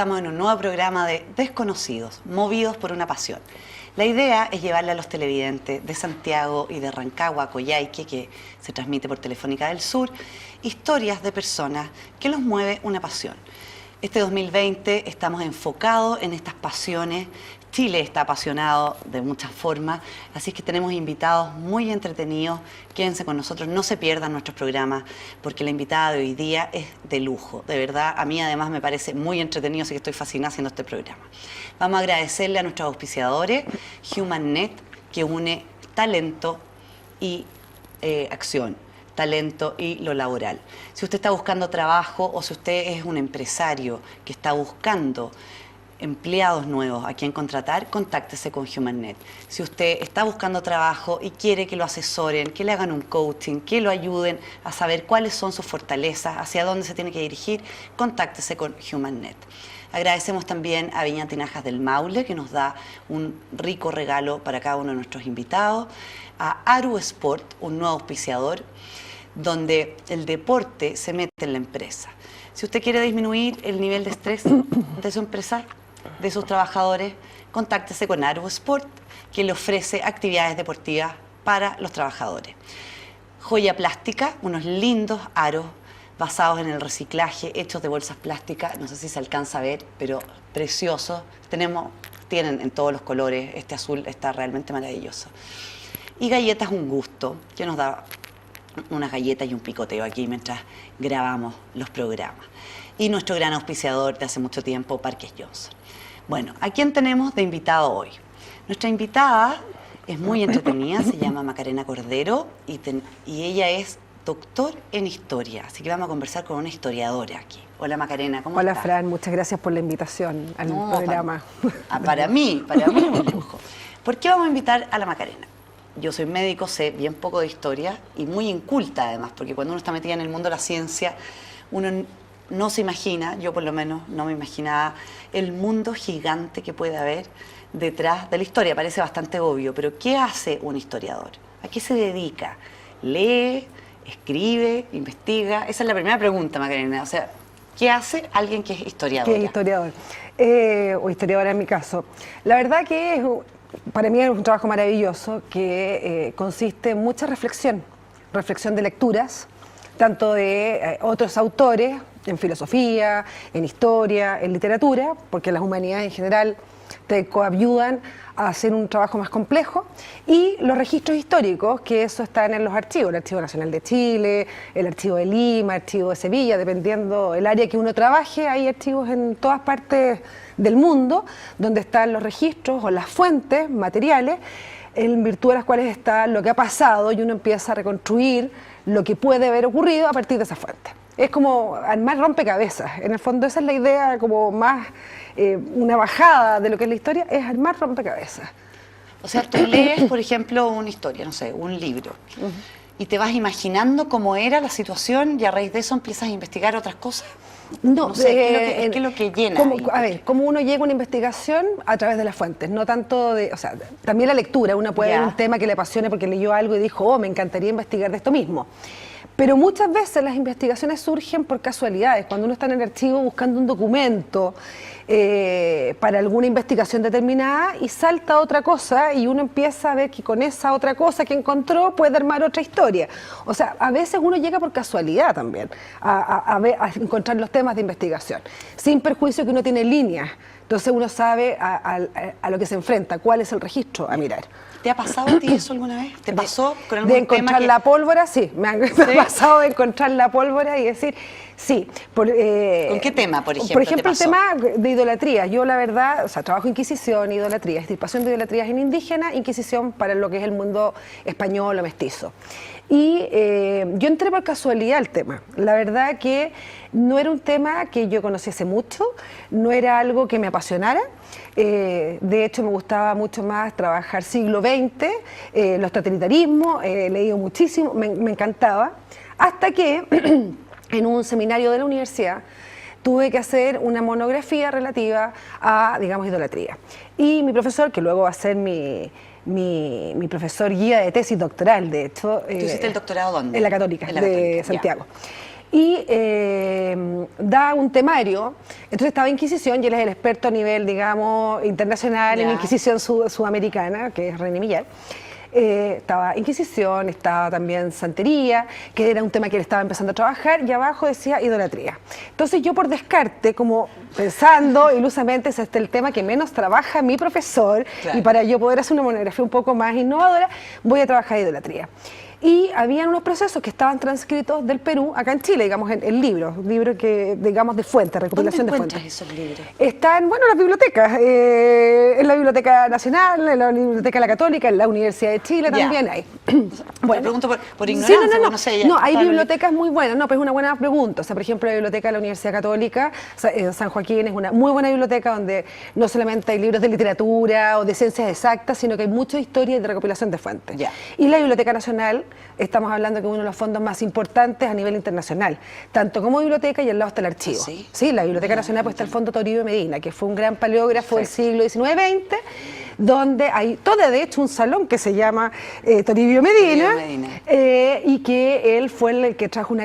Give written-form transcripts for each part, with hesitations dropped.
estamos en un nuevo programa de Desconocidos, movidos por una pasión. La idea es llevarle a los televidentes de Santiago y de Rancagua a Coyhaique, que se transmite por Telefónica del Sur, historias de personas que los mueve una pasión. Este 2020 estamos enfocados en estas pasiones. Chile está apasionado de muchas formas, así que tenemos invitados muy entretenidos. Quédense con nosotros, no se pierdan nuestros programas, porque la invitada de hoy día es de lujo. De verdad, a mí además me parece muy entretenido, así que estoy fascinada haciendo este programa. Vamos a agradecerle a nuestros auspiciadores, HumanNet, que une talento y acción, talento y lo laboral. Si usted está buscando trabajo o si usted es un empresario que está buscando empleados nuevos a quien contratar, contáctese con HumanNet. Si usted está buscando trabajo y quiere que lo asesoren, que le hagan un coaching, que lo ayuden a saber cuáles son sus fortalezas, hacia dónde se tiene que dirigir, contáctese con HumanNet. Agradecemos también a Viña Tinajas del Maule, que nos da un rico regalo para cada uno de nuestros invitados, a Aru Sport, un nuevo auspiciador, donde el deporte se mete en la empresa. Si usted quiere disminuir el nivel de estrés de su empresa, de sus trabajadores, contáctese con Aru Sport, que le ofrece actividades deportivas para los trabajadores. Joya Plástica, unos lindos aros basados en el reciclaje, hechos de bolsas plásticas, no sé si se alcanza a ver, pero preciosos. Tienen en todos los colores, este azul está realmente maravilloso. Y Galletas Un Gusto, que nos da unas galletas y un picoteo aquí mientras grabamos los programas. Y nuestro gran auspiciador de hace mucho tiempo, Parques Johnson. Bueno, ¿a quién tenemos de invitado hoy? Nuestra invitada es muy entretenida, se llama Macarena Cordero y ella es doctor en historia, así que vamos a conversar con una historiadora aquí. Hola Macarena, ¿cómo estás? Hola Fran, muchas gracias por la invitación al programa. Para mí es un lujo. ¿Por qué vamos a invitar a la Macarena? Yo soy médico, sé bien poco de historia y muy inculta además, porque cuando uno está metida en el mundo de la ciencia, uno no se imagina, yo por lo menos no me imaginaba el mundo gigante que puede haber detrás de la historia. Parece bastante obvio, pero ¿qué hace un historiador? ¿A qué se dedica? ¿Lee, escribe, investiga? Esa es la primera pregunta, Macarena. O sea, ¿qué hace alguien que es historiador? ¿Qué es historiador? O historiadora en mi caso. La verdad que para mí es un trabajo maravilloso que consiste en mucha reflexión de lecturas, tanto de otros autores, en filosofía, en historia, en literatura, porque las humanidades en general te coayudan a hacer un trabajo más complejo, y los registros históricos, que eso están en los archivos, el Archivo Nacional de Chile, el Archivo de Lima, el Archivo de Sevilla, dependiendo el área que uno trabaje, hay archivos en todas partes del mundo, donde están los registros o las fuentes materiales, en virtud de las cuales está lo que ha pasado y uno empieza a reconstruir lo que puede haber ocurrido a partir de esa fuente. Es como armar rompecabezas. En el fondo esa es la idea como más, una bajada de lo que es la historia, es armar rompecabezas. O sea, tú lees, por ejemplo, una historia, no sé, un libro, y te vas imaginando cómo era la situación y a raíz de eso empiezas a investigar otras cosas. No sé, ¿qué es lo que llena? A ver, cómo uno llega a una investigación a través de las fuentes, no tanto de, o sea, también la lectura, uno puede ver un tema que le apasione porque leyó algo y dijo, oh, me encantaría investigar de esto mismo. Pero muchas veces las investigaciones surgen por casualidades, cuando uno está en el archivo buscando un documento para alguna investigación determinada y salta otra cosa y uno empieza a ver que con esa otra cosa que encontró puede armar otra historia. O sea, a veces uno llega por casualidad también a encontrar los temas de investigación, sin perjuicio que uno tiene líneas. Entonces uno sabe a lo que se enfrenta, cuál es el registro a mirar. ¿Te ha pasado a ti eso alguna vez? ¿Te pasó con algún de encontrar tema la pólvora? Sí, me ha pasado de encontrar la pólvora y decir, sí. ¿Con qué tema, por ejemplo? Por ejemplo, el tema de idolatría. Yo, la verdad, o sea, trabajo Inquisición, idolatría, extirpación de idolatrías en indígena, Inquisición para lo que es el mundo español o mestizo. Y yo entré por casualidad al tema. La verdad que no era un tema que yo conociese mucho, no era algo que me apasionara. De hecho, me gustaba mucho más trabajar siglo XX, los totalitarismos, he leído muchísimo, me encantaba. Hasta que en un seminario de la universidad tuve que hacer una monografía relativa a, digamos, idolatría. Y mi profesor, que luego va a ser mi profesor guía de tesis doctoral, de hecho. ¿Tú hiciste el doctorado dónde? En la Católica, de Santiago. y da un temario. Entonces estaba Inquisición y él es el experto a nivel, digamos, internacional en Inquisición sudamericana, que es René Millar. Estaba Inquisición, estaba también Santería, que era un tema que él estaba empezando a trabajar, y abajo decía idolatría. Entonces yo por descarte, como pensando ilusamente, es este el tema que menos trabaja mi profesor, y para yo poder hacer una monografía un poco más innovadora, voy a trabajar idolatría. Y habían unos procesos que estaban transcritos del Perú acá en Chile, digamos, en libros, libros que, digamos, de fuente, recopilación de fuentes. ¿Dónde encuentras esos libros? Están, bueno, en las bibliotecas, en la Biblioteca Nacional, en la Biblioteca de la Católica, en la Universidad de Chile también hay. Bueno, pregunto por ignorancia, no sé, no, hay bibliotecas muy buenas, no, pero es una buena pregunta. O sea, por ejemplo, la Biblioteca de la Universidad Católica en San Joaquín es una muy buena biblioteca donde no solamente hay libros de literatura o de ciencias exactas, sino que hay mucha historia y de recopilación de fuentes. Y la Biblioteca Nacional, estamos hablando que es uno de los fondos más importantes a nivel internacional, tanto como biblioteca y al lado está el archivo. Sí, la Biblioteca Nacional, pues está el Fondo Toribio Medina, que fue un gran paleógrafo del siglo XIX-XX, donde hay todo, de hecho, un salón que se llama Toribio Medina, y que él fue el que trajo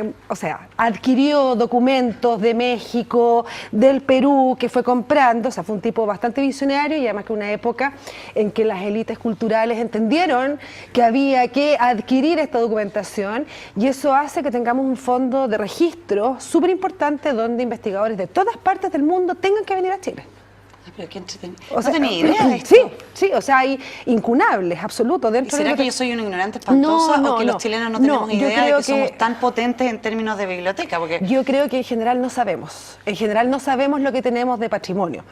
adquirió documentos de México, del Perú, que fue comprando. O sea, fue un tipo bastante visionario, y además que una época en que las élites culturales entendieron que había que adquirir esta documentación, y eso hace que tengamos un fondo de registro súper importante donde investigadores de todas partes del mundo tengan que venir a Chile. Pero qué entretenido. O sea, no tenía idea de esto. Sí, o sea, hay incunables, absolutos. Dentro ¿Será de que yo soy una ignorante espantosa o que los chilenos no tenemos idea de que somos tan potentes en términos de biblioteca? Porque yo creo que en general no sabemos. En general no sabemos lo que tenemos de patrimonio.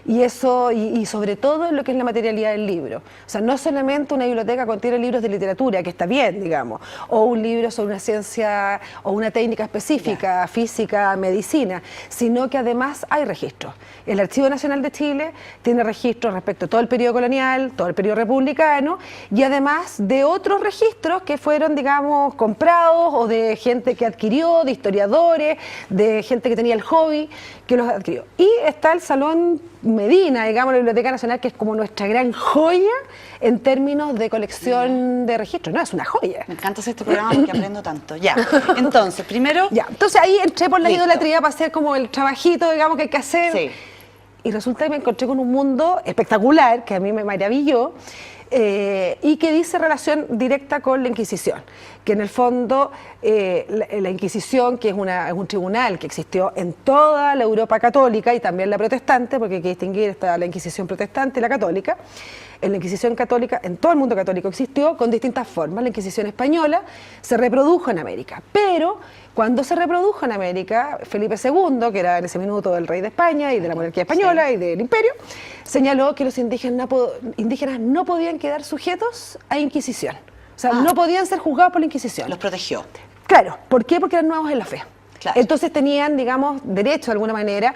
Y eso, y sobre todo lo que es la materialidad del libro. O sea, no solamente una biblioteca contiene libros de literatura, que está bien, digamos, o un libro sobre una ciencia o una técnica específica, física, medicina, sino que además hay registros. El Archivo Nacional de Chile tiene registros respecto a todo el periodo colonial, todo el periodo republicano, y además de otros registros que fueron, digamos, comprados, o de gente que adquirió, de historiadores, de gente que tenía el hobby, que los adquirió. Y está el Salón Medina, digamos, la Biblioteca Nacional, que es como nuestra gran joya en términos de colección de registros. No, es una joya. Me encanta hacer este programa porque aprendo tanto. Entonces, primero... Entonces ahí entré por la idolatría para hacer como el trabajito, digamos, que hay que hacer. Y resulta que me encontré con un mundo espectacular, que a mí me maravilló, y que dice relación directa con la Inquisición, que en el fondo la Inquisición, que es un tribunal que existió en toda la Europa católica y también la protestante, porque hay que distinguir está la Inquisición protestante y la católica. En la Inquisición católica, en todo el mundo católico existió con distintas formas. La Inquisición española se reprodujo en América, pero cuando se reprodujo en América, Felipe II, que era en ese minuto el rey de España y de la monarquía española y del imperio, señaló que los indígenas no podían quedar sujetos a Inquisición. O sea, no podían ser juzgados por la Inquisición. Los protegió. Claro, ¿por qué? Porque eran nuevos en la fe. Entonces tenían, digamos, derecho de alguna manera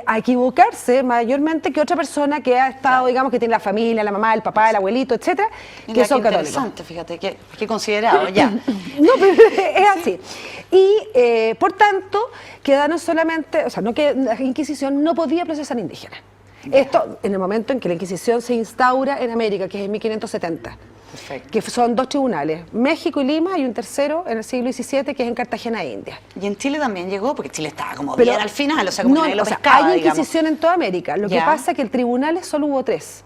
a equivocarse mayormente que otra persona que ha estado, digamos, que tiene la familia, la mamá, el papá, el abuelito, etcétera, que son católicos. Interesante, fíjate, qué considerado, No, pero es así. Y, por tanto, quedaron solamente, o sea, no que la Inquisición no podía procesar indígenas. Esto en el momento en que la Inquisición se instaura en América, que es en 1570. Que son dos tribunales, México y Lima, y un tercero en el siglo XVII, que es en Cartagena, India. Y en Chile también llegó, porque Chile estaba como bien al final, o sea, como nadie lo pescaba, hay Inquisición en toda América. Lo que pasa es que en tribunales solo hubo tres.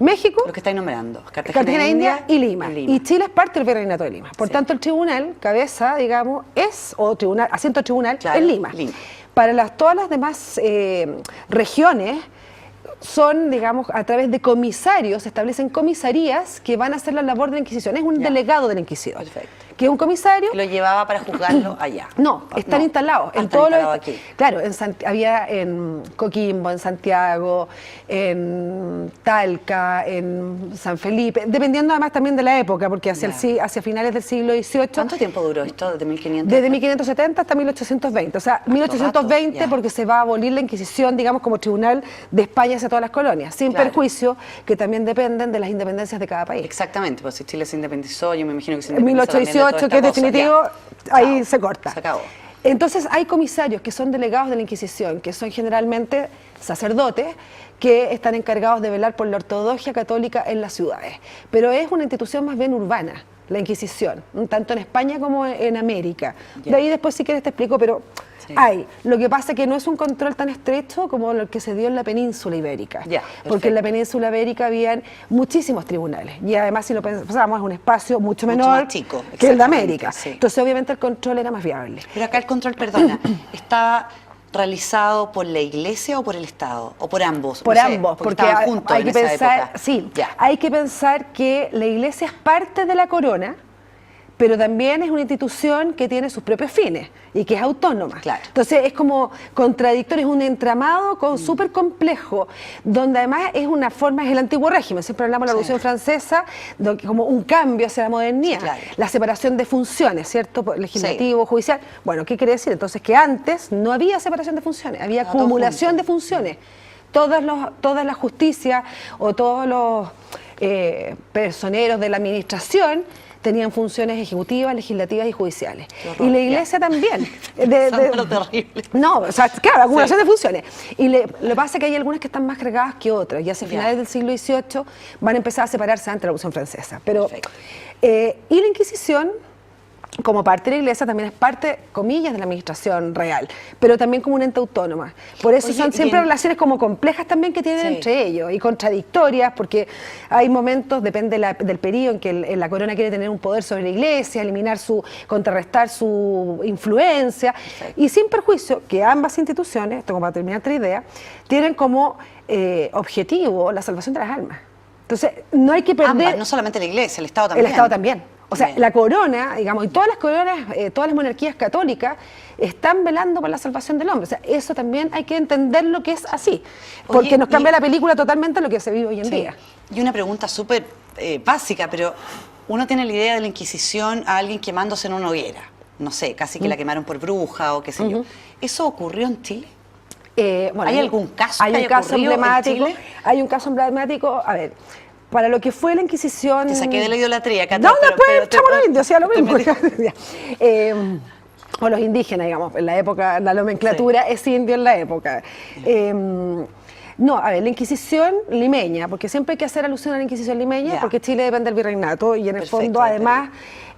México, lo que estáis numerando, Cartagena, India y Lima. Y Chile es parte del Virreinato de Lima. Por tanto, el tribunal, cabeza, digamos, asiento tribunal, es Lima. Para todas las demás regiones, son, digamos, a través de comisarios, se establecen comisarías que van a hacer la labor de la Inquisición. Es un delegado del Inquisidor. Que es un comisario. Que lo llevaba para juzgarlo allá. No, están instalados. En todo aquí. Claro, había en Coquimbo, en Santiago, en Talca, en San Felipe, dependiendo además también de la época, porque hacia finales del siglo XVIII. ¿Cuánto tiempo duró esto? ¿Desde 1500? Desde 1570 hasta 1820. O sea, 1820 porque se va a abolir la Inquisición, digamos, como tribunal de España hacia todas las colonias, sin perjuicio que también dependen de las independencias de cada país. Exactamente, pues si Chile se independizó, yo me imagino que se independizó. 1818, que es definitivo, ahí se corta. Se acabó. Entonces hay comisarios que son delegados de la Inquisición, que son generalmente sacerdotes, que están encargados de velar por la ortodoxia católica en las ciudades. Pero es una institución más bien urbana. la Inquisición, tanto en España como en América. Ya. De ahí después si quieres te explico, pero Sí. hay. Lo que pasa es que no es un control tan estrecho como el que se dio en la península ibérica. Ya, porque en la perfecto. península ibérica habían muchísimos tribunales. Y además, si lo pensamos, es un espacio mucho Mucho menor más chico, que el de exactamente, América. sí. Entonces, obviamente, el control era más viable. Pero acá el control, perdona, ¿está realizado por la Iglesia o por el Estado? ¿O por ambos? Por No sé, ambos, porque estaban juntos hay en que esa pensar, época. sí, Ya. hay que pensar que la Iglesia es parte de la corona, pero también es una institución que tiene sus propios fines y que es autónoma. Claro. Entonces es como contradictorio, es un entramado súper complejo, donde además es una forma, es el antiguo régimen, siempre hablamos de la Sí. Revolución Francesa, como un cambio hacia la modernidad, Claro. la separación de funciones, ¿cierto? Legislativo, judicial. Bueno, ¿qué quiere decir? Entonces que antes no había separación de funciones, había Estaba todo acumulación junto. de funciones. Todas las justicias o todos los personeros de la administración tenían funciones ejecutivas, legislativas y judiciales. Qué horror, Y la ya. iglesia también. Pensando lo terrible. No, o sea, claro, acumulación Sí. de funciones. Y lo que pasa es que hay algunas que están más cargadas que otras. Y hacia Ya. finales del siglo XVIII van a empezar a separarse antes de la Revolución Francesa. Pero, Perfecto. y la Inquisición, como parte de la Iglesia, también es parte, comillas, de la administración real, pero también como un ente autónoma. Por eso Oye, son siempre bien. relaciones como complejas también que tienen Sí. entre ellos y contradictorias, porque hay momentos, depende del periodo en que la corona quiere tener un poder sobre la Iglesia, contrarrestar su influencia, y sin perjuicio que ambas instituciones, esto como para terminar otra idea, tienen como objetivo la salvación de las almas. Entonces, no hay que perder... Ambas, no solamente la Iglesia, el Estado también. El Estado también. O sea, Bien. la corona, digamos, y todas las coronas, todas las monarquías católicas están velando por la salvación del hombre. O sea, eso también hay que entender lo que es así. Porque Oye, nos cambia la película totalmente a lo que se vive hoy en Sí. día. Y una pregunta súper básica, pero uno tiene la idea de la Inquisición a alguien quemándose en una hoguera. No sé, casi que la quemaron por bruja o qué sé yo. ¿Eso ocurrió en Chile? Bueno, ¿Hay algún caso hay que un haya caso ocurrido en emblemático. Chile? Hay un caso emblemático, a ver, para lo que fue la Inquisición... Te saqué de la idolatría, Cata, No, pero- después pero echamos los indios, sí, a lo te mismo. metí- O los indígenas, digamos, en la época, la nomenclatura es indio en la época. No, a ver, la Inquisición limeña, porque siempre hay que hacer alusión a la Inquisición limeña, Ya. porque Chile depende del virreinato y en el Perfecto, fondo, además,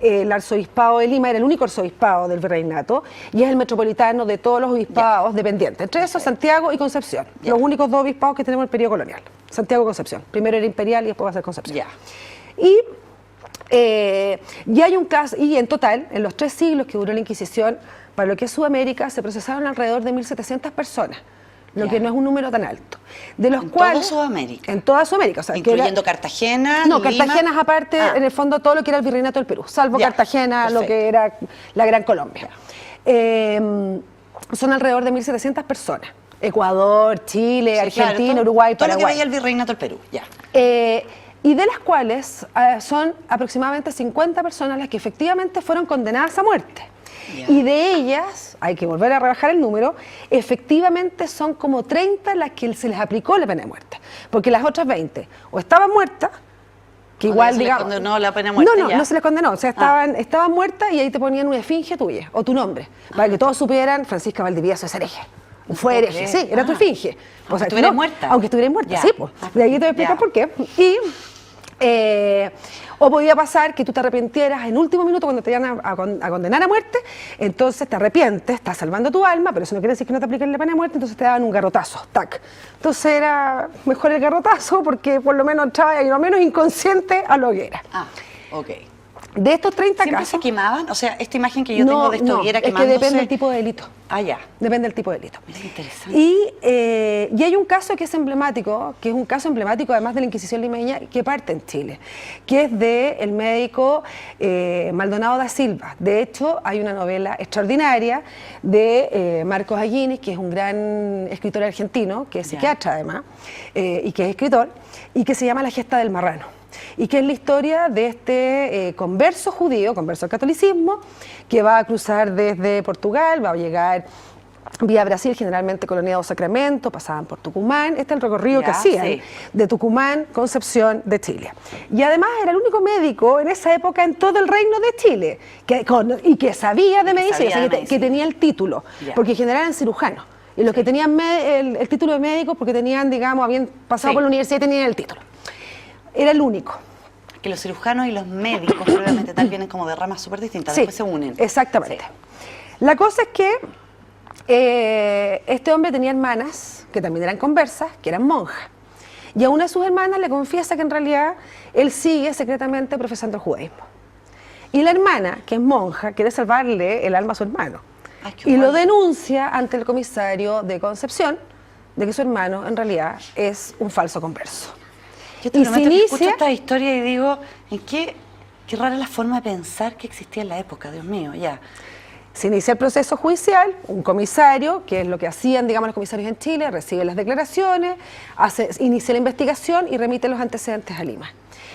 el arzobispado de Lima era el único arzobispado del virreinato y es el metropolitano de todos los obispados dependientes, entre esos Santiago y Concepción, Ya. los únicos dos obispados que tenemos en el periodo colonial, Santiago y Concepción. Primero era imperial y después va a ser Concepción. Ya. Y hay un caso, y en total, en los 3 siglos que duró la Inquisición, para lo que es Sudamérica, se procesaron alrededor de 1.700 personas, lo Ya. que no es un número tan alto. De los ¿En cuales, toda Sudamérica? En toda Sudamérica. O sea, que Incluyendo era- Cartagena, No, Lima. Cartagena es aparte, Ah. en el fondo, todo lo que era el virreinato del Perú, salvo Ya, Cartagena, lo perfecto. que era la Gran Colombia. Son alrededor de 1.700 personas. Ecuador, Chile, Sí, claro, Argentina, todo- Uruguay, todo lo que Paraguay. veía el virreinato del Perú, ya. Y de las cuales son aproximadamente 50 personas las que efectivamente fueron condenadas a muerte. Ya. Y de ellas, hay que volver a rebajar el número, efectivamente son como 30 las que se les aplicó la pena de muerte. Porque las otras 20 o estaban muertas, que O igual, ya se les digamos... condenó la pena de muerte, No, ya. no se les condenó. O sea, estaban muertas y ahí te ponían una esfinge tuya o tu nombre, para que todos supieran Francisca Valdivieso es hereje. Fue puedo hereje, creer. sí, era tu esfinge. Aunque estuvieras muerta. Aunque estuvieras muerta, Ya. sí, pues. De ahí te voy a explicar Ya. por qué. Y, o podía pasar que tú te arrepintieras en último minuto cuando te iban a condenar a muerte, entonces te arrepientes, estás salvando tu alma, pero eso no quiere decir que no te apliquen la pena de muerte, entonces te daban un garrotazo, tac. Entonces era mejor el garrotazo porque por lo menos entraba y lo menos inconsciente a la hoguera. Ah, ok. De estos 30 ¿Siempre casos... se quemaban? O sea, esta imagen que yo tengo de esta hoguera es que quemándose... depende del tipo de delito. Ah, ya. Depende del tipo de delito. Mira, interesante. Y hay un caso que es emblemático, que es un caso emblemático además de la Inquisición limeña, que parte en Chile, que es del médico Maldonado da Silva. De hecho, hay una novela extraordinaria de Marcos Aguinis, que es un gran escritor argentino, que es Ya. psiquiatra además, y que es escritor, y que se llama La gesta del marrano. Y que es la historia de este converso judío, converso al catolicismo, que va a cruzar desde Portugal, va a llegar vía Brasil, generalmente coloniado Sacramento, pasaban por Tucumán, este es el recorrido Ya, que hacían, sí. de Tucumán, Concepción, de Chile. Y además era el único médico en esa época en todo el reino de Chile, y que sabía de medicina, sabía o sea, de que medicina. tenía el título, Ya. porque en general eran cirujanos. Y los que tenían el título de médico, porque tenían, digamos, habían pasado Sí. por la universidad y tenían el título. Era el único. que los cirujanos y los médicos probablemente tal vienen como de ramas súper distintas, Sí, después se unen. exactamente. Sí. La cosa es que este hombre tenía hermanas, que también eran conversas, que eran monjas. Y a una de sus hermanas le confiesa que en realidad él sigue secretamente profesando el judaísmo. Y la hermana, que es monja, quiere salvarle el alma a su hermano. Ay, qué Y lo bueno. denuncia ante el comisario de Concepción de que su hermano en realidad es un falso converso. Yo te Y prometo se que escucho inicia- esta historia y digo, qué rara la forma de pensar que existía en la época, Dios mío, ya. Se inicia el proceso judicial, un comisario, que es lo que hacían, digamos, los comisarios en Chile, recibe las declaraciones, inicia la investigación y remite los antecedentes a Lima.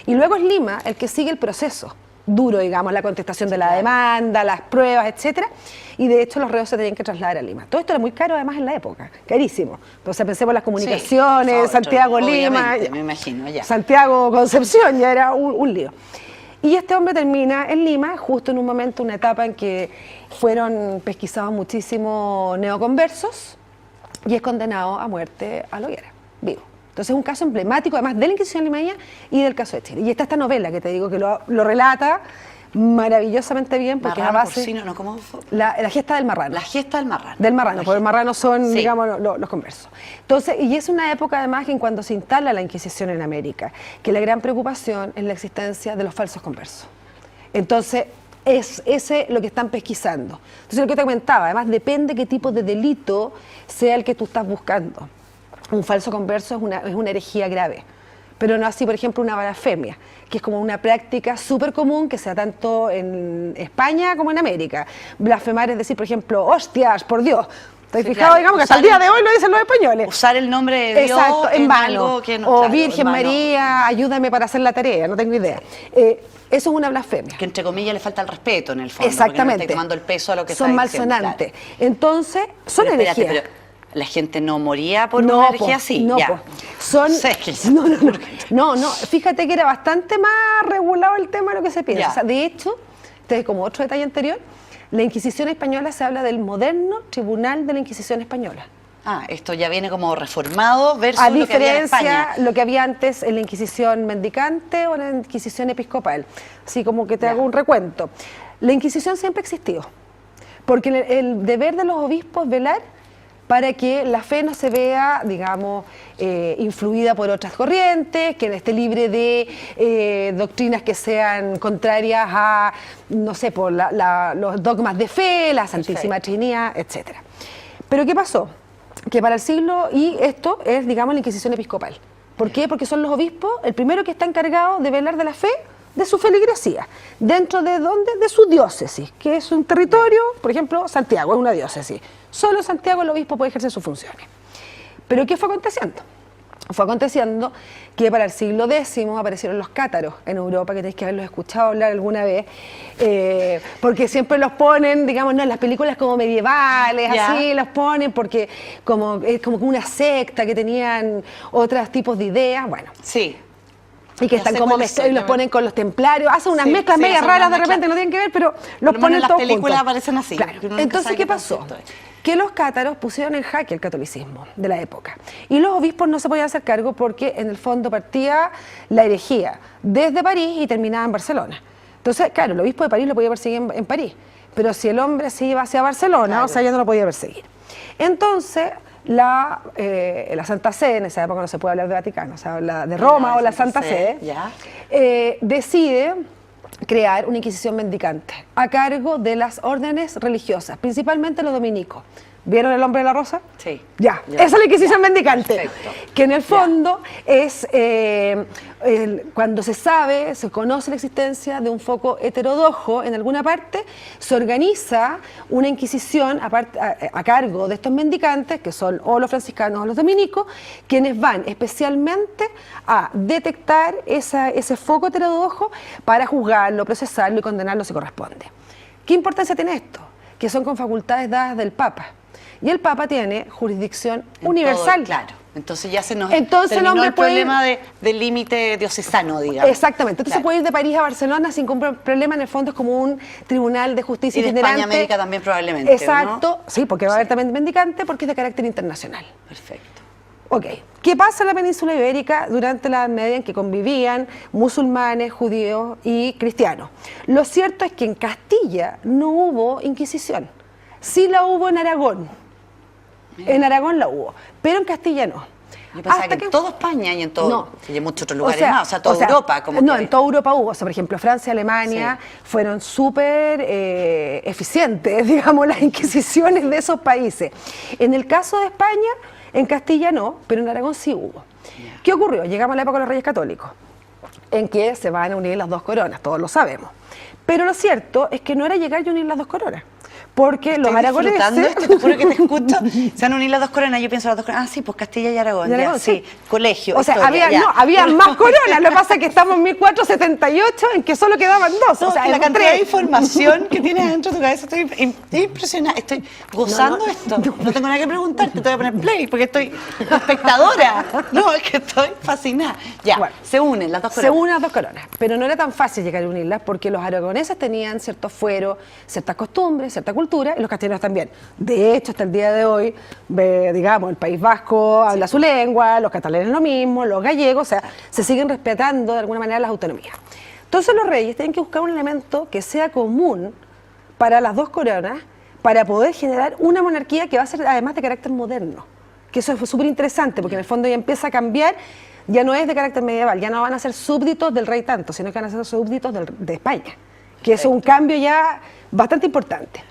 Y luego es Lima el que sigue el proceso duro, digamos, la contestación de la claro. demanda, las pruebas, etcétera, y de hecho los reos se tenían que trasladar a Lima. Todo esto era muy caro además en la época, carísimo. Entonces pensemos en las comunicaciones, otro, Santiago-Lima, obviamente, me imagino, ya. Santiago-Concepción, ya era un lío. Y este hombre termina en Lima, justo en un momento, una etapa en que fueron pesquisados muchísimos neoconversos y es condenado a muerte a la hoguera, vivo. Entonces es un caso emblemático, además de la Inquisición limeña y del caso de Chile. Y está esta novela que te digo que lo relata maravillosamente bien porque Marrano, es a base... porcino, ¿no? ¿Cómo fue? La gesta del marrano. La gesta del marrano. Del marrano, La porque los gesta. marranos son, Sí. digamos, los conversos. Entonces, y es una época además en cuando se instala la Inquisición en América, que la gran preocupación es la existencia de los falsos conversos. Entonces, es ese lo que están pesquisando. Entonces, lo que te comentaba, además depende qué tipo de delito sea el que tú estás buscando. Un falso converso es una herejía grave, pero no así, por ejemplo, una blasfemia, que es como una práctica súper común que se da tanto en España como en América. Blasfemar es decir, por ejemplo, hostias, por Dios. ¿Estáis Sí, fijados? claro. Digamos que hasta el día de hoy lo dicen los españoles. Usar el nombre de Dios Exacto, en vano. algo que no, O claro, Virgen en vano. María, ayúdame para hacer la tarea, no tengo idea. Eso es una blasfemia. Que entre comillas le falta el respeto en el fondo. Exactamente. Porque no le estáis tomando el peso a lo que son está diciendo, malsonantes. claro. Entonces, son Pero espérate, herejías. pero la gente no moría por No, una po, herejía así. no, ya. po. Son, Sé que- no, fíjate que era bastante más regulado el tema de lo que se piensa. Ya. O sea, de hecho, como otro detalle anterior, la Inquisición española se habla del moderno Tribunal de la Inquisición española. Ah, esto ya viene como reformado versus A lo que había en diferencia España. lo que había antes en la Inquisición mendicante o en la Inquisición episcopal. Así como que te Ya. hago un recuento. La Inquisición siempre existió, porque el deber de los obispos es velar para que la fe no se vea, digamos, influida por otras corrientes, que esté libre de doctrinas que sean contrarias a, no sé, por los dogmas de fe, la Santísima Perfecto. Trinidad, etc. Pero ¿qué pasó? Que para el siglo, y esto es, digamos, la Inquisición episcopal. ¿Por qué? Porque son los obispos el primero que está encargado de velar de la fe, de su feligresía. ¿Dentro de dónde? De su diócesis, que es un territorio, por ejemplo, Santiago es una diócesis. Solo en Santiago el obispo puede ejercer sus funciones. ¿Pero qué fue aconteciendo? Fue aconteciendo que para el siglo X aparecieron los cátaros en Europa, que tenéis que haberlos escuchado hablar alguna vez, porque siempre los ponen, digamos, no, en las películas como medievales, Ya. así los ponen, porque es como una secta que tenían otros tipos de ideas, bueno. Sí. Y que Ya están sé como cuáles son, mezclados y los ya ponen con los templarios, hacen unas Sí, mezclas sí, medias hacen raras unas de repente, mezclas. no tienen que ver, pero Por los lo menos ponen en las todos películas juntos. aparecen así, Claro. que uno nunca Entonces, sabe ¿qué qué tan pasó? cierto es. Que los cátaros pusieron en jaque el catolicismo de la época. Y los obispos no se podían hacer cargo porque en el fondo partía la herejía desde París y terminaba en Barcelona. Entonces, claro, el obispo de París lo podía perseguir en París, pero si el hombre se iba hacia Barcelona, Claro. o sea, ya no lo podía perseguir. Entonces, la Santa Sede, en esa época no se puede hablar de Vaticano, se habla de Roma No, o la de Santa Santa Sede, Sede, ya. decide crear una Inquisición mendicante a cargo de las órdenes religiosas, principalmente los dominicos. ¿Vieron El Hombre de la Rosa? Sí. Ya, Ya. esa es la Inquisición mendicante, Perfecto. que en el fondo es cuando se sabe, se conoce la existencia de un foco heterodoxo en alguna parte, se organiza una Inquisición a cargo de estos mendicantes, que son o los franciscanos o los dominicos, quienes van especialmente a detectar ese foco heterodoxo para juzgarlo, procesarlo y condenarlo si corresponde. ¿Qué importancia tiene esto? Que son con facultades dadas del Papa. Y el Papa tiene jurisdicción En universal. todo, claro. Entonces ya se nos Entonces el terminó hombre el puede problema del límite diocesano, digamos. Exactamente. Entonces Claro. puede ir de París a Barcelona sin ningún problema. En el fondo es como un tribunal de justicia Y de itinerante. España a América también probablemente, ¿o no? Exacto. Sí, porque va a haber también mendicante porque es de carácter internacional. Perfecto. Ok, ¿qué pasa en la península ibérica durante la Edad Media en que convivían musulmanes, judíos y cristianos? Lo cierto es que en Castilla no hubo Inquisición, sí la hubo en Aragón. En Aragón la hubo, pero en Castilla no. Yo pensaba que en toda España y en todo, no. y en muchos otros lugares más, o sea, toda Europa. Como no, que... en toda Europa hubo, o sea, por ejemplo, Francia y Alemania fueron súper eficientes, digamos, las inquisiciones de esos países. En el caso de España, en Castilla no, pero en Aragón sí hubo. ¿Qué ocurrió? Llegamos a la época de los Reyes Católicos, en que se van a unir las dos coronas, todos lo sabemos. Pero lo cierto es que no era llegar y unir las dos coronas. Porque los aragoneses... Esto, te juro que te escucho. Se van a unir las dos coronas. Yo pienso las dos coronas. Ah, sí, pues Castilla y Aragón. Y Aragón, ya, sí. Colegio. O sea, historia, había más coronas. Lo que pasa es que estamos en 1478, en que solo quedaban dos. No, o sea, la cantidad tres. de información que tienes dentro de tu cabeza, estoy impresionada. Estoy gozando esto. No tengo nada que preguntarte. Te voy a poner play porque estoy espectadora. No, es que estoy fascinada. Ya, Bueno, se unen las dos coronas. Se unen las dos coronas, pero no era tan fácil llegar a unirlas porque los aragoneses tenían ciertos fueros, ciertas costumbres, cierta cultura, y los castellanos también. De hecho, hasta el día de hoy, digamos, el País Vasco habla su lengua, los catalanes lo mismo, los gallegos, o sea, se siguen respetando de alguna manera las autonomías. Entonces los reyes tienen que buscar un elemento que sea común para las dos coronas para poder generar una monarquía que va a ser además de carácter moderno. Que eso fue súper interesante porque en el fondo ya empieza a cambiar. Ya no es de carácter medieval, ya no van a ser súbditos del rey tanto, sino que van a ser súbditos de España, que es un cambio ya bastante importante.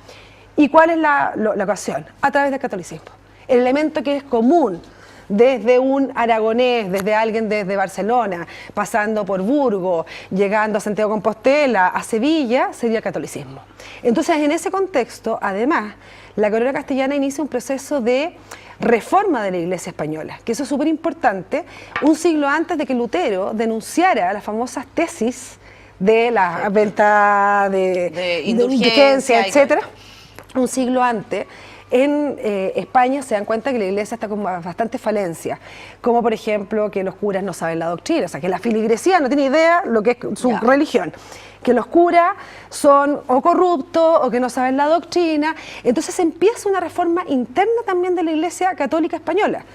¿Y cuál es la ocasión? A través del catolicismo. El elemento que es común desde un aragonés, desde alguien desde Barcelona, pasando por Burgos, llegando a Santiago de Compostela, a Sevilla, sería el catolicismo. Entonces, en ese contexto, además, la corona castellana inicia un proceso de reforma de la Iglesia española, que eso es súper importante, un siglo antes de que Lutero denunciara las famosas tesis de la venta de indulgencia, etcétera. Un siglo antes, en España se dan cuenta que la Iglesia está con bastante falencias, como por ejemplo que los curas no saben la doctrina, o sea, que la filigresía no tiene idea lo que es su religión, que los curas son o corruptos o que no saben la doctrina. Entonces empieza una reforma interna también de la Iglesia Católica Española.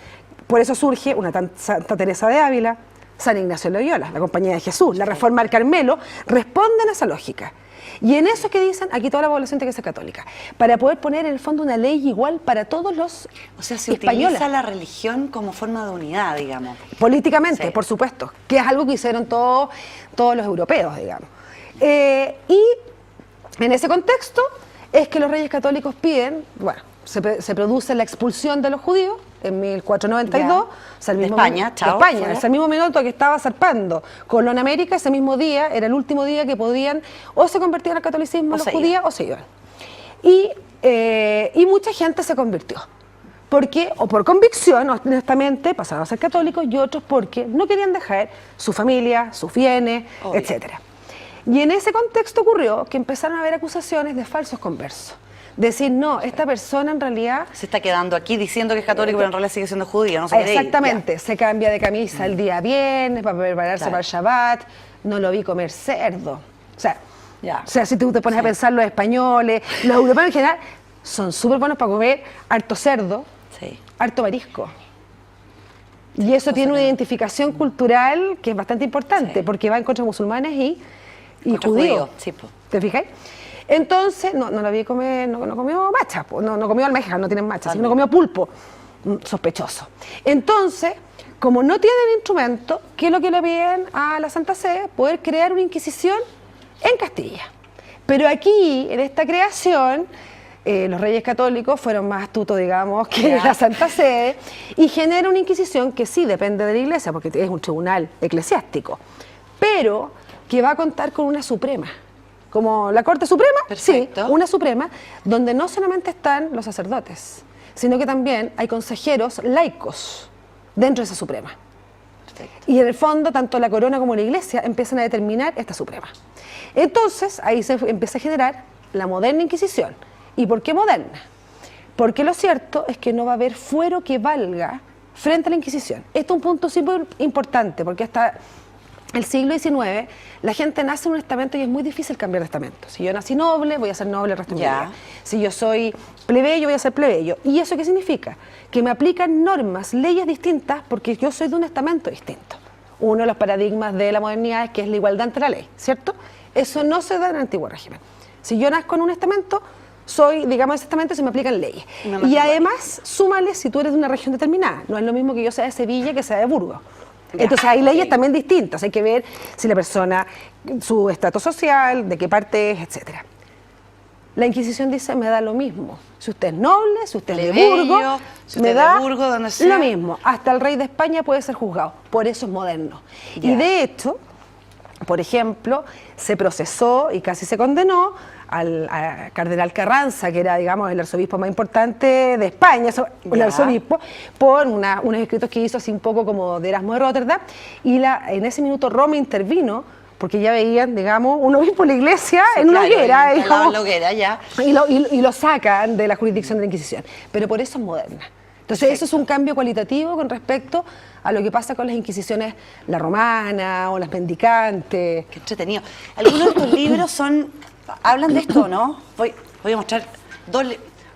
Por eso surge una Santa Teresa de Ávila, San Ignacio de Loyola, la Compañía de Jesús, la Reforma del Carmelo, responden a esa lógica. Y en eso que dicen, aquí toda la población tiene que ser católica, para poder poner en el fondo una ley igual para todos los españoles. O sea, se utiliza la religión como forma de unidad, digamos. Políticamente, por supuesto, que es algo que hicieron todos los europeos, digamos. Y en ese contexto es que los reyes católicos piden, bueno, se produce la expulsión de los judíos en 1492, o sea, el mismo España, chao, España, fuera. es el mismo minuto que estaba zarpando Colón América, ese mismo día, era el último día que podían o se convertían al catolicismo los judíos o se iban. Y mucha gente se convirtió. Porque, o por convicción, honestamente, pasaron a ser católicos, y otros porque no querían dejar su familia, sus bienes, etcétera. Y en ese contexto ocurrió que empezaron a haber acusaciones de falsos conversos. Decir, no, esta persona en realidad... Se está quedando aquí diciendo que es católico, pero en realidad sigue siendo judío, no se quiere ir. Exactamente, se cambia de camisa el día viernes para prepararse para el Shabbat, no lo vi comer cerdo. O sea, si tú te pones a pensar, los españoles, los europeos en general, son súper buenos para comer harto cerdo, harto marisco. Y eso tiene una identificación cultural que es bastante importante, porque va en contra de musulmanes y judíos. ¿Te fijáis? Entonces, no lo vi comer, no comió macha, no comió almejas, no tienen macha, sino comió pulpo, sospechoso. Entonces, como no tienen instrumento, ¿qué es lo que le piden a la Santa Sede? Poder crear una inquisición en Castilla. Pero aquí, en esta creación, los reyes católicos fueron más astutos, digamos, que la Santa Sede, y genera una inquisición que sí depende de la Iglesia, porque es un tribunal eclesiástico, pero que va a contar con una suprema. Como la Corte Suprema, perfecto. Sí, una Suprema, donde no solamente están los sacerdotes, sino que también hay consejeros laicos dentro de esa Suprema. Perfecto. Y en el fondo, tanto la corona como la Iglesia empiezan a determinar esta Suprema. Entonces, ahí se empieza a generar la moderna Inquisición. ¿Y por qué moderna? Porque lo cierto es que no va a haber fuero que valga frente a la Inquisición. Esto es un punto súper importante, porque hasta el siglo XIX, la gente nace en un estamento y es muy difícil cambiar de estamento. Si yo nací noble, voy a ser noble el resto de mi vida. Si yo soy plebeyo, voy a ser plebeyo. ¿Y eso qué significa? Que me aplican normas, leyes distintas, porque yo soy de un estamento distinto. Uno de los paradigmas de la modernidad es que es la igualdad ante la ley, ¿cierto? Eso no se da en el antiguo régimen. Si yo nazco en un estamento, soy, digamos, ese estamento, se me aplican leyes. Y además, súmale si tú eres de una región determinada. No es lo mismo que yo sea de Sevilla que sea de Burgos. Entonces hay leyes también distintas, hay que ver si la persona, su estatus social, de qué parte es, etcétera. La Inquisición dice, me da lo mismo. Si usted es noble, si usted es de Burgos, si me da donde sea, lo mismo. Hasta el rey de España puede ser juzgado. Por eso es moderno. Y de hecho, por ejemplo, se procesó y casi se condenó al cardenal Carranza, que era, digamos, el arzobispo más importante de España, el arzobispo, por unos escritos que hizo así un poco como de Erasmo de Rotterdam, y en ese minuto Roma intervino, porque ya veían, digamos, un obispo de la iglesia en una hoguera, y lo sacan de la jurisdicción de la Inquisición. Pero por eso es moderna. Entonces, eso es un cambio cualitativo con respecto a lo que pasa con las inquisiciones, la romana o las mendicantes. Qué entretenido. Algunos de estos libros hablan de esto, ¿no? Voy a mostrar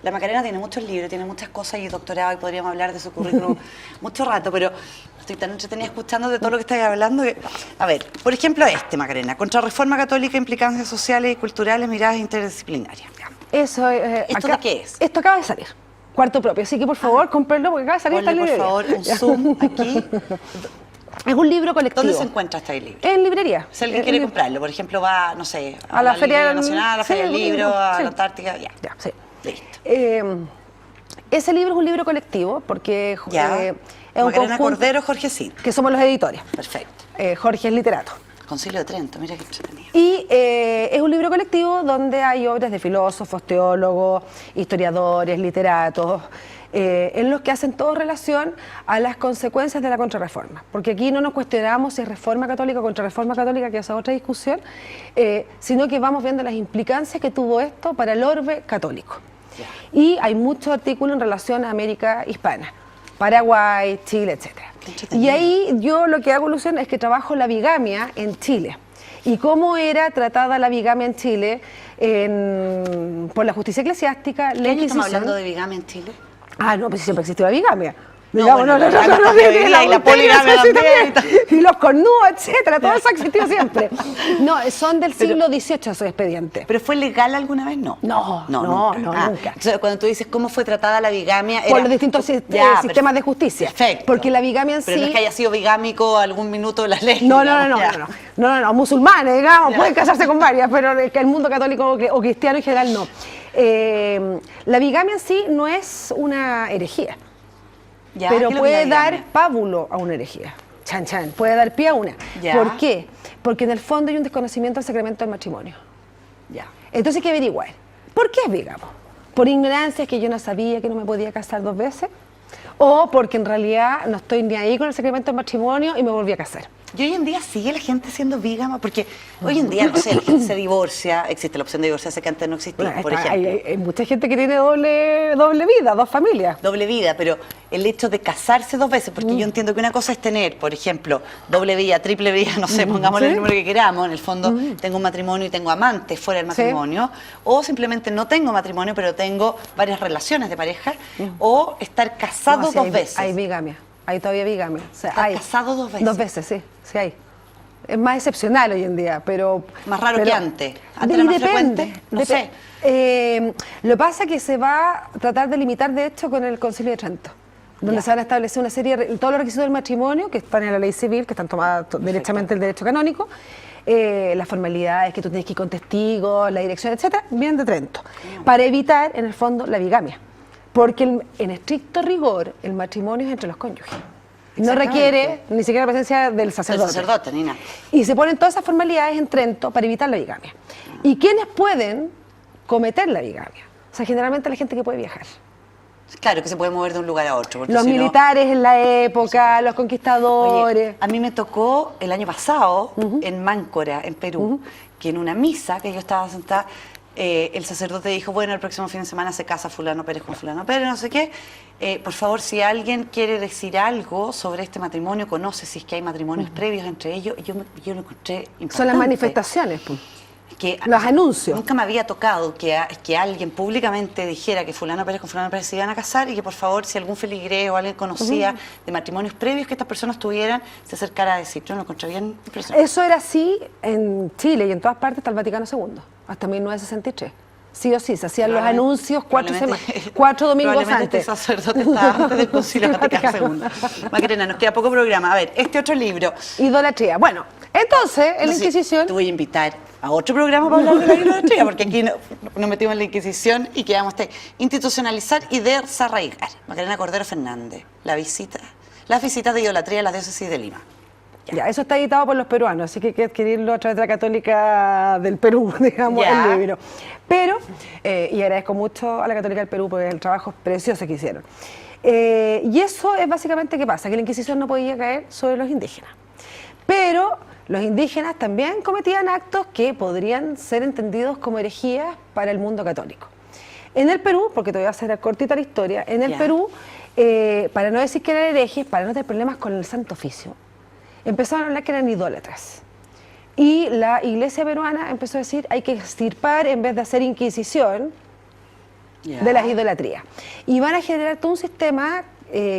la Macarena tiene muchos libros, tiene muchas cosas y doctorado, y podríamos hablar de su currículum mucho rato, pero estoy tan entretenida escuchando de todo lo que estáis hablando. A ver, por ejemplo, Macarena, Contrarreforma Católica, Implicancias Sociales y Culturales, Miradas Interdisciplinarias. Eso, ¿Esto de qué es? Esto acaba de salir. Cuarto propio, así que por favor, cómprenlo porque acaba de salir esta librería. Por favor, un zoom aquí. Es un libro colectivo. ¿Dónde se encuentra este libro? En librería. Si alguien quiere comprarlo, por ejemplo, va, no sé, a la Feria Nacional, a la Feria del Libro, a la Antártica, ya, sí. Listo. Ese libro es un libro colectivo porque es un Macarena conjunto, Cordero, Jorge Cid. Que somos los editores. Perfecto. Jorge es literato. Concilio de Trento, mira qué entretenido. Y es un libro colectivo donde hay obras de filósofos, teólogos, historiadores, literatos, en los que hacen todo relación a las consecuencias de la contrarreforma. Porque aquí no nos cuestionamos si es reforma católica o contrarreforma católica, que esa es otra discusión, sino que vamos viendo las implicancias que tuvo esto para el orbe católico. Y hay muchos artículos en relación a América hispana, Paraguay, Chile, etcétera. Y ahí yo lo que hago, Luciana, es que trabajo la bigamia en Chile. Y cómo era tratada la bigamia en Chile por la justicia eclesiástica, la Inquisición. ¿Estamos hablando de bigamia en Chile? Ah, no, pues siempre existió la bigamia. Y la poligamia también. Y los cornudos, etcétera, todo eso ha existido siempre. No, son del siglo XVIII esos expedientes. ¿Pero fue legal alguna vez? No. No, nunca. Entonces, cuando tú dices cómo fue tratada la bigamia... Por los distintos sistemas de justicia. Perfecto. Porque la bigamia en sí... Pero no es que haya sido bigámico algún minuto de la ley. No, musulmanes, digamos, pueden casarse con varias, pero que el mundo católico o cristiano en general no. La bigamia en sí no es una herejía. Pero puede dar pábulo a una herejía. Puede dar pie a una. ¿Por qué? Porque en el fondo hay un desconocimiento del sacramento del matrimonio. Entonces hay que averiguar. ¿Por qué es bígamo? ¿Por ignorancia, que yo no sabía que no me podía casar 2 veces? ¿O porque en realidad no estoy ni ahí con el sacramento del matrimonio y me volví a casar? Y hoy en día sigue la gente siendo bígama, porque hoy en día, no sé, la gente se divorcia, existe la opción de divorciarse que antes no existía, por ejemplo. Hay mucha gente que tiene doble vida, 2 familias. Doble vida, pero el hecho de casarse 2 veces, porque yo entiendo que una cosa es tener, por ejemplo, doble vida, triple vida, no sé, pongámosle el número que queramos, en el fondo tengo un matrimonio y tengo amantes fuera del matrimonio, o simplemente no tengo matrimonio, pero tengo varias relaciones de pareja, o estar casado 2 veces. Hay bigamia. Hay todavía bigamia. O sea, ¿Estás casado 2 veces? 2 veces, sí hay. Es más excepcional hoy en día, pero... Más raro que antes. ¿Antes era más frecuente? No sé. Lo que pasa es que se va a tratar de limitar, de hecho, con el Concilio de Trento, donde se van a establecer una serie de... Todos los requisitos del matrimonio, que están en la ley civil, que están tomadas derechamente el derecho canónico, las formalidades que tú tienes que ir con testigos, la dirección, etcétera, vienen de Trento, para evitar, en el fondo, la bigamia. Porque en estricto rigor el matrimonio es entre los cónyuges. No requiere ni siquiera la presencia del sacerdote. Del sacerdote, ni nada. Y se ponen todas esas formalidades en Trento para evitar la bigamia. ¿Y quiénes pueden cometer la bigamia? O sea, generalmente la gente que puede viajar. Claro, que se puede mover de un lugar a otro. Los militares en la época, los conquistadores. Oye, a mí me tocó el año pasado en Máncora, en Perú, que en una misa que yo estaba sentada, el sacerdote dijo, bueno, el próximo fin de semana se casa fulano Pérez con fulano Pérez, no sé qué. Por favor, si alguien quiere decir algo sobre este matrimonio, conoce si es que hay matrimonios previos entre ellos, yo lo encontré importante. Son las manifestaciones, pues. Que los anuncios. Nunca me había tocado que alguien públicamente dijera que fulano Pérez con fulano Pérez se iban a casar y que por favor, si algún feligrés o alguien conocía de matrimonios previos que estas personas tuvieran, se acercara a decir. Yo lo encontré bien impresionante. Eso era así en Chile y en todas partes hasta el Vaticano II, hasta 1963. Sí o sí, se hacían los anuncios 4 domingos antes. Este sacerdote estaba antes del Concilio Vaticano II. Macarena, nos queda poco programa. A ver, este otro libro. Idolatría. Bueno, entonces, en la Inquisición... Te voy a invitar a otro programa para hablar de la idolatría, porque aquí nos metimos en la Inquisición y quedamos institucionalizar y desarraigar. Macarena Cordero Fernández, las visitas de idolatría a la diócesis de Lima. Ya, eso está editado por los peruanos, así que hay que adquirirlo a través de la Católica del Perú, digamos, el libro. Pero, y agradezco mucho a la Católica del Perú por el trabajo precioso que hicieron. Y eso es básicamente qué pasa, que la Inquisición no podía caer sobre los indígenas. Pero los indígenas también cometían actos que podrían ser entendidos como herejías para el mundo católico. En el Perú, porque te voy a hacer cortita la historia, en el Perú, para no decir que eran herejes, para no tener problemas con el Santo Oficio, empezaron a hablar que eran idólatras. Y la iglesia peruana empezó a decir hay que extirpar en vez de hacer inquisición de las idolatrías. Y van a generar todo un sistema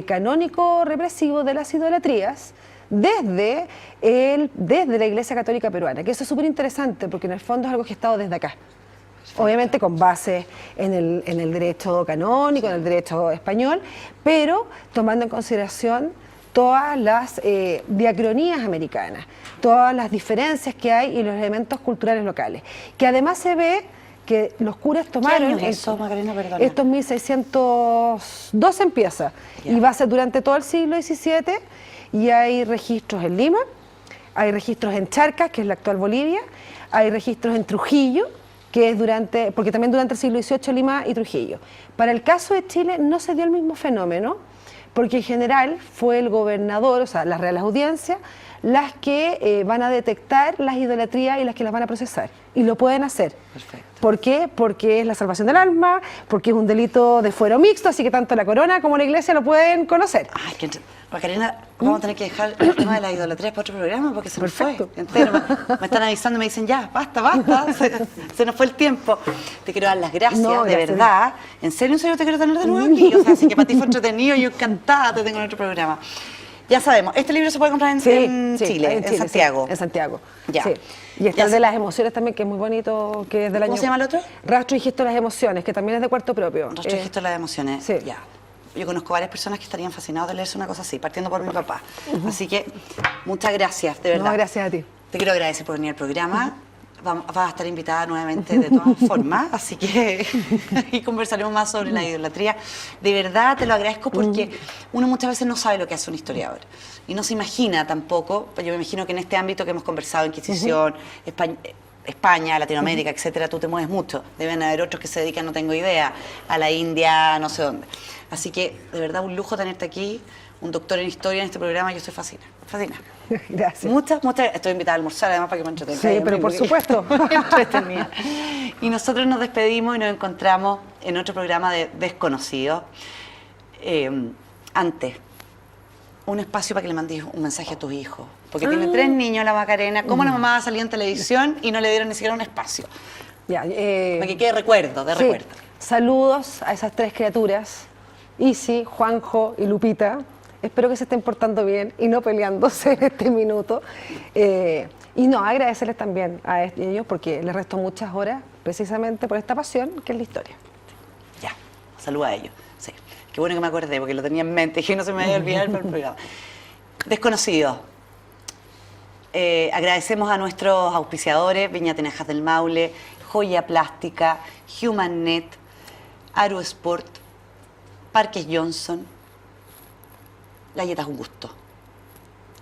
canónico represivo de las idolatrías desde la Iglesia Católica Peruana, que eso es súper interesante porque en el fondo es algo que ha estado desde acá. Obviamente con base en el derecho canónico, en el derecho español, pero tomando en consideración todas las diacronías americanas, todas las diferencias que hay y los elementos culturales locales. Que además se ve que los curas tomaron... ¿Qué año es eso, Macarena? Perdona. Esto en 1602 empieza y va a ser durante todo el siglo XVII y hay registros en Lima, hay registros en Charcas, que es la actual Bolivia, hay registros en Trujillo, que es porque también durante el siglo XVIII Lima y Trujillo. Para el caso de Chile no se dio el mismo fenómeno, porque en general fue el gobernador, o sea, las reales audiencias, las que van a detectar las idolatrías y las que las van a procesar. Y lo pueden hacer. Perfecto. ¿Por qué? Porque es la salvación del alma, porque es un delito de fuero mixto, así que tanto la corona como la iglesia lo pueden conocer. Ay, Macarena, vamos a tener que dejar el tema de las idolatrías para otro programa porque se nos fue entero. Me están avisando y me dicen ya, basta, se nos fue el tiempo. Te quiero dar las gracias, de verdad. En serio te quiero tener de nuevo aquí. O sea, así que para ti fue entretenido y yo encantada te tengo en otro programa. Ya sabemos, este libro se puede comprar en Chile, en Santiago. Sí, en Santiago. Ya. Sí. Y está el de las emociones también, que es muy bonito, que es del año... ¿Cómo se llama el otro? Rastro y gesto de las emociones, que también es de cuarto propio. Rastro y gesto de las emociones. Sí. Ya. Yo conozco varias personas que estarían fascinados de leerse una cosa así, partiendo por mi papá. Así que, muchas gracias, de verdad. No, gracias a ti. Te quiero agradecer por venir al programa. Vas a estar invitada nuevamente de todas formas, así que y conversaremos más sobre la idolatría. De verdad te lo agradezco porque uno muchas veces no sabe lo que hace un historiador y no se imagina tampoco, yo me imagino que en este ámbito que hemos conversado, Inquisición, España, Latinoamérica, etcétera, tú te mueves mucho. Deben haber otros que se dedican, no tengo idea, a la India, no sé dónde. Así que, de verdad, un lujo tenerte aquí, un doctor en historia en este programa, yo estoy fascinada. Gracias. Muchas, estoy invitada a almorzar además para que me entretenga. Sí, pero por supuesto. Y nosotros nos despedimos y nos encontramos en otro programa de Desconocidos. Antes, un espacio para que le mandes un mensaje a tus hijos. Porque tiene 3 niños, la Macarena. ¿Cómo la mamá salió en televisión y no le dieron ni siquiera un espacio? Ya, para que quede recuerdo, de recuerdo. Saludos a esas 3 criaturas, Isi, Juanjo y Lupita. Espero que se estén portando bien y no peleándose en este minuto. Y no, agradecerles también a ellos porque les resto muchas horas precisamente por esta pasión que es la historia. Ya, saludos a ellos. Sí. Qué bueno que me acordé porque lo tenía en mente y que no se me vaya a olvidar para el programa. Desconocidos. Agradecemos a nuestros auspiciadores, Viña Tinajas del Maule, Joya Plástica, HumanNet, Aerosport, Parques Johnson. La dieta es un gusto.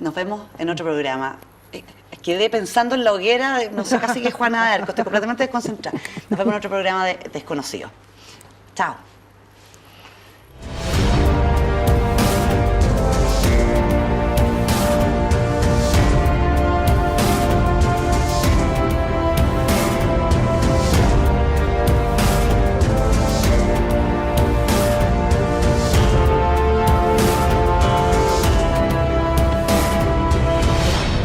Nos vemos en otro programa. Quedé pensando en la hoguera, no sé, casi que Juana de Arco, estoy completamente desconcentrada. Nos vemos en otro programa de Desconocidos. Chao.